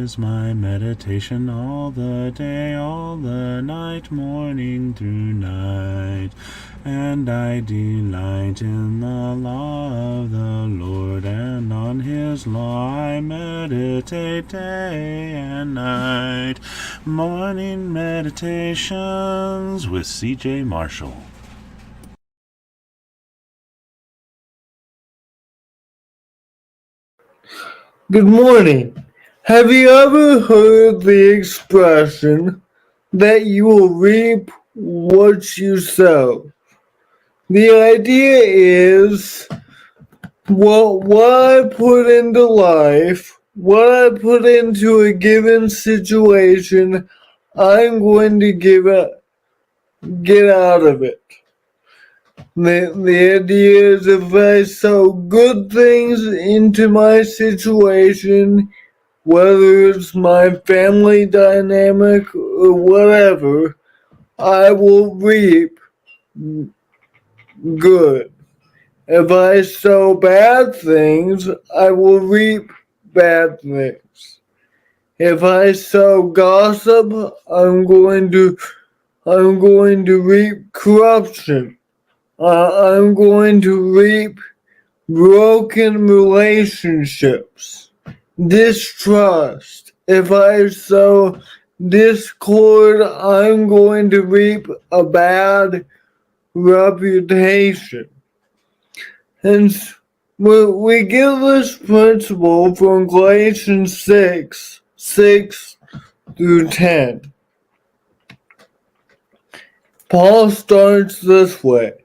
is my meditation all the day, all the night, morning through night. And I delight in the law of the Lord, and on his law I meditate day and night. Morning Meditations with C.J. Marshall. Good morning. Have you ever heard the expression that you will reap what you sow? The idea is what I put into life, what I put into a given situation, I'm going to get out of it. The idea is if I sow good things into my situation, whether it's my family dynamic or whatever, I will reap good. If I sow bad things, I will reap bad things. If I sow gossip, I'm going to reap corruption. I'm going to reap broken relationships, distrust. If I sow discord, I'm going to reap a bad reputation. And we get this principle from Galatians 6 through 10. Paul starts this way.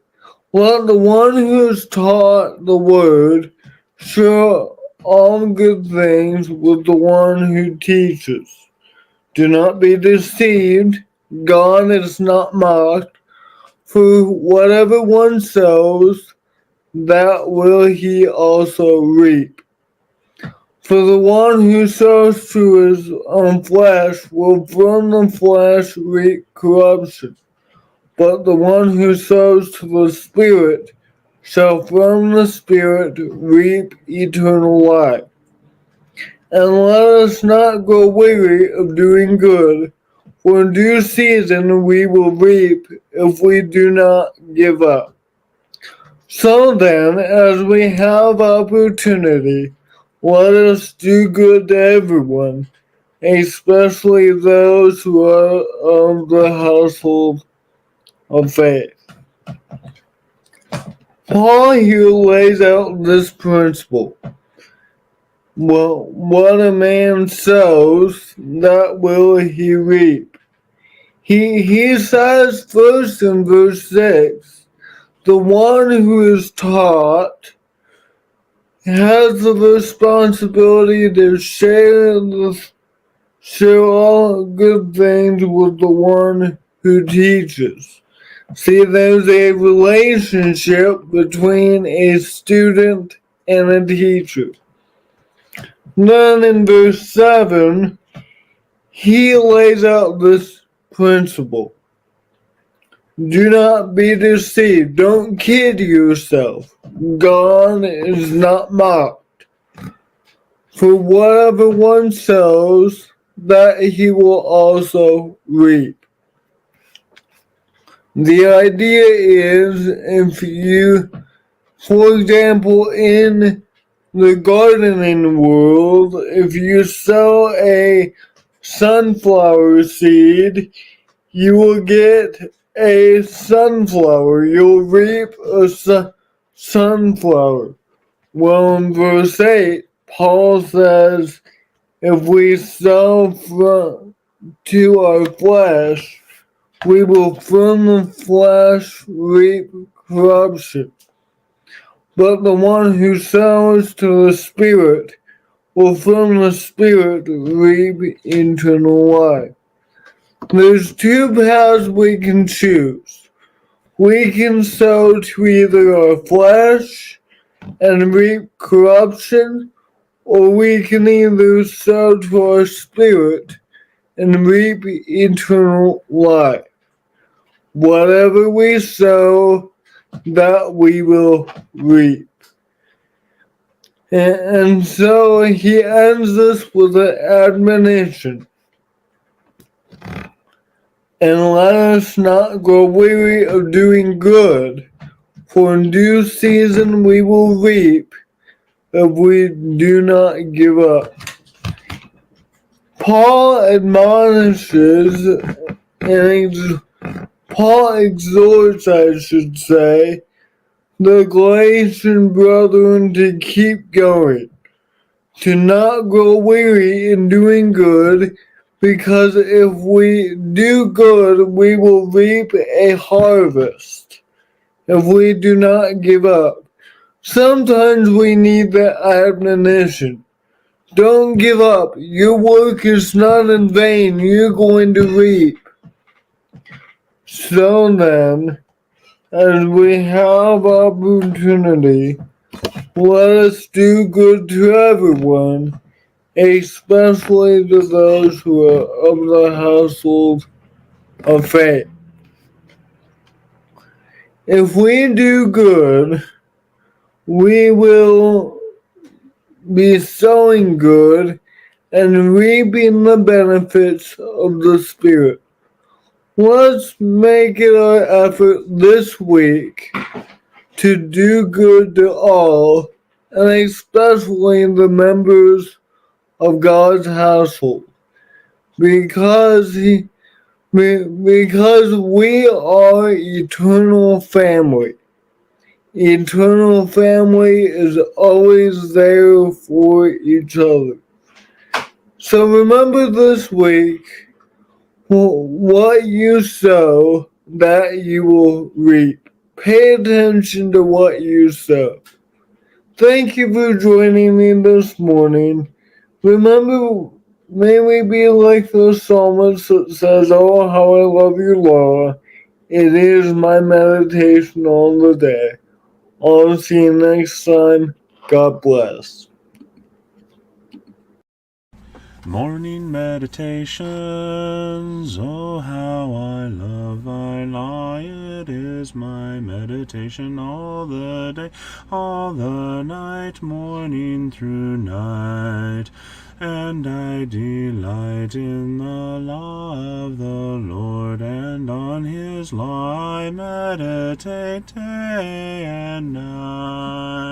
Let the one who is taught the word share all good things with the one who teaches. Do not be deceived. God is not mocked. For whatever one sows, that will he also reap. For the one who sows to his own flesh will from the flesh reap corruption. But the one who sows to the Spirit shall from the Spirit reap eternal life. And let us not grow weary of doing good, for in due season we will reap if we do not give up. So then, as we have opportunity, let us do good to everyone, especially those who are of the household of faith. Paul here lays out this principle. Well, what a man sows, that will he reap. He says first in verse 6, the one who is taught has the responsibility to share all good things with the one who teaches. See, there's a relationship between a student and a teacher. Then in verse 7, he lays out this principle. Do not be deceived. Don't kid yourself. God is not mocked. For whatever one sows, that he will also reap. The idea is if you, for example, in the gardening world, if you sow a sunflower seed, you will get a sunflower. You'll reap a sunflower. Well, in verse 8, Paul says, if we sow to our flesh, we will from the flesh reap corruption. But the one who sows to the Spirit will from the Spirit reap eternal life. There's two paths we can choose. We can sow to either our flesh and reap corruption, or we can either sow to our spirit and reap eternal life. Whatever we sow, that we will reap. And so he ends this with an admonition. And let us not grow weary of doing good, for in due season we will reap if we do not give up. Paul admonishes and Paul exhorts, I should say, the Galatian brethren to keep going, to not grow weary in doing good, because if we do good, we will reap a harvest if we do not give up. Sometimes we need that admonition. Don't give up. Your work is not in vain. You're going to reap. So then, as we have opportunity, let us do good to everyone, especially to those who are of the household of faith. If we do good, we will be sowing good and reaping the benefits of the Spirit. Let's make it our effort this week to do good to all, and especially the members of God's household, because we are eternal family. Eternal family is always there for each other. So remember this week, what you sow, that you will reap. Pay attention to what you sow. Thank you for joining me this morning. Remember, may we be like the psalmist that says, "Oh, how I love your law. It is my meditation all the day." I'll see you next time. God bless. Morning meditations, oh how I love thy law, it is my meditation all the day, all the night, morning through night. And I delight in the law of the Lord, and on his law I meditate day and night.